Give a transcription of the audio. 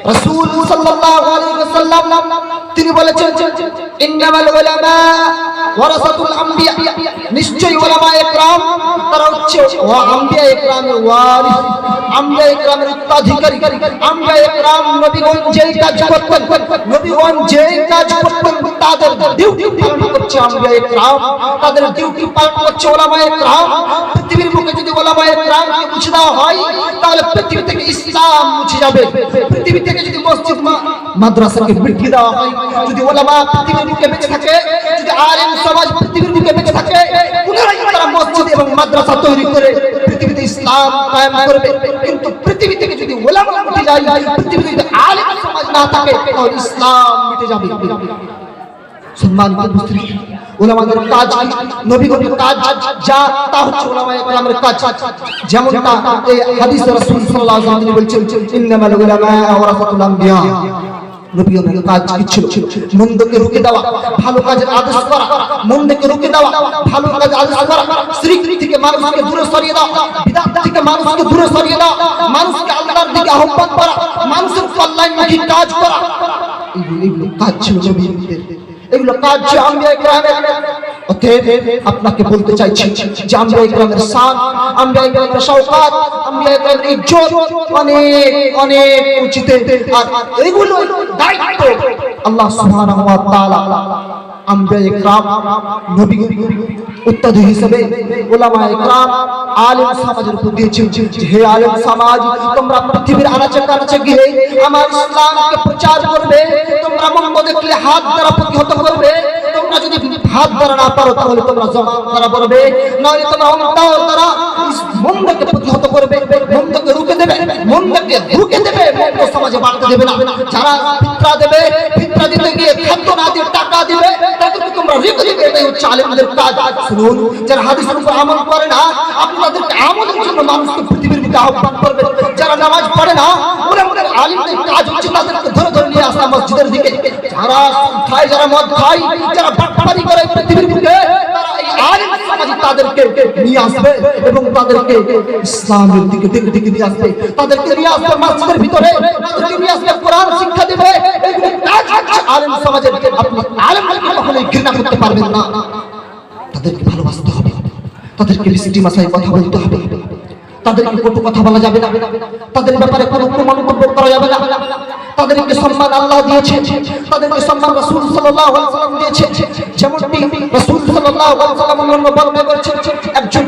রাসূল সাল্লাল্লাহু আলাইহি ওয়াসাল্লাম তিনি বলেছেন ইন্নামাল উলামা ওয়ারাসাতুল আম্বিয়া, নিশ্চয়ই উলামায়ে কেরাম তারা হচ্ছে আম্বিয়ায়ে কেরামের ওয়ারিস, আম্বিয়ায়ে কেরামের উত্তরাধিকারী। আম্বিয়ায়ে কেরাম নবীগণ যেই কাজ করতেন, নবীগণ যেই কাজ করতেন তাদের ডিউটি পালন করছে আম্বিয়ায়ে কেরাম, তাদের ডিউটি পালন করছে উলামায়ে কেরাম। পৃথিবীর বুকে যদি উলামায়ে কেরামকে মুছে দেওয়া হয় তাহলে পৃথিবী থেকে ইসলাম মুছে যাবে। পৃথিবী থেকে যদি মসজিদ মাদ্রাসাকে মিটিয়ে দেওয়া হয়, যদি ওলামা পৃথিবীর বুকে বেঁচে থাকে, যদি আলেম সমাজ পৃথিবীর বুকে বেঁচে থাকে, পুনরায় তারা মসজিদ এবং মাদ্রাসা তৈরি করে পৃথিবীতে ইসলাম কায়েম করবে। কিন্তু পৃথিবী থেকে যদি ওলামা মিটে যায়, পৃথিবীতে যদি আলেম সমাজ না থাকে, তাহলে ইসলাম মিটে যাবে। সম্মানিত উপস্থিতি, উলামাদের কাজ কি? নবীগণের কাজ যা তা হচ্ছে উলামায়ে কেরামের কাজ। যেমনটা এই হাদিসে রাসূল সাল্লাল্লাহু আলাইহি ওয়াসাল্লাম বলেছেন ইন্নামাল উলামা ওয়ারাসাতুল আম্বিয়া। নবীগণের কাজ কি ছিল? মন্দকে রুখে দেওয়া, ভালো কাজের আদেশ করা, মন্দকে রুখে দেওয়া, ভালো কাজের আদেশ করা, শিরক থেকে মানুষকে দূরে সরিয়ে দেওয়া, বিদআত থেকে মানুষকে দূরে সরিয়ে দেওয়া, মানুষকে আল্লাহর দিকে আহ্বান করা, মানুষের কল্যাণমুখী কাজ করা, এগুলো কাজ ছিল নবীগণের। এগুলো কাজ যে আম্বিয়া কেরামের। অতএব আপনাকে বলতে চাইছি যে আম্বিয়া কেরামের শান, আম্বিয়া কেরামের শওকাত, আম্বিয়া কেরামের ইজ্জত অনেক অনেক উচিতে। আর এগুলো দায়িত্ব আল্লাহ সুবহানাহু ওয়া তাআলা আম্বিয়া কেরাম নবীগণ উত্তরাধিকারী হিসেবে উলামায়ে কেরাম আলেম সমাজের উপর দিয়েছেন যে হে আলেম সমাজ, তোমরা পৃথিবীর আনাচে কানাচে গিয়ে আমার ইসলামকে প্রচার করবে, তোমরা মন্দ দেখলে হাত দ্বারা প্রতিহত করবে, তোমরা যদি হাত দ্বারা না পারো তাহলে তোমরা জবান দ্বারা বলবে, নয় তোমরা অন্তর দ্বারা মন্দকে প্রতিহত করবে, মন্দকে রুখে দেবে, মন্দকে রুখে দেবে, মন্দ সমাজে বাড়তে দেবে না। যারা ফিতরা দেবে, ফিতরা দিতে গিয়ে খাদ্য না দিয়ে টাকা দিবে, তাদেরকে তোমরা রেখে দেবে। এটাই হচ্ছে আলেমদের কাজ। শুনুন, যারা হাদিসের উপর আমল করে না, আপনাদেরকে আমলের জন্য মানুষকে পৃথিবীর দিকে আহ্বান করবে। যারা নামাজ পড়ে না, ওদের আলেমদের কাজ হচ্ছে তাদেরকে ধরে ধরে নিয়ে আসা মসজিদের দিকে। যারা খায়, যারা মদ খায়, যারা বাটপারি করে পৃথিবীর বুকে, তারা এই আলেম সমাজ তাদেরকে নিয়ে আসবে এবং তাদেরকে ইসলামের দিকে দিকে দিকে নিয়ে আসবে, তাদেরকে নিয়ে আসবে মসজিদের ভিতরে, তাদেরকে নিয়ে আসবে কোরআন শিক্ষা দেবে। এগুলো কাজ হচ্ছে আলেম সমাজের। আপনি আলেমকে কখনোই ঘৃণা করতে পারবেন না, তাদেরকে ভালোবাসতে হবে, তাদেরকে মিষ্টি ভাষায় কথা বলতে হবে, তাদেরকে কটু কথা বলা যাবে না, তাদের ব্যাপারে কোনো মন্তব্য করা যাবে না। তাদেরকে সম্মান আল্লাহ দিয়েছে, তাদেরকে সম্মান রাসূল সাল্লাল্লাহু আলাইহি ওয়াসাল্লাম দিয়েছে। যেমনটি রাসূল সাল্লাল্লাহু আলাইহি ওয়াসাল্লাম বর্ণনা করেছেন, একজন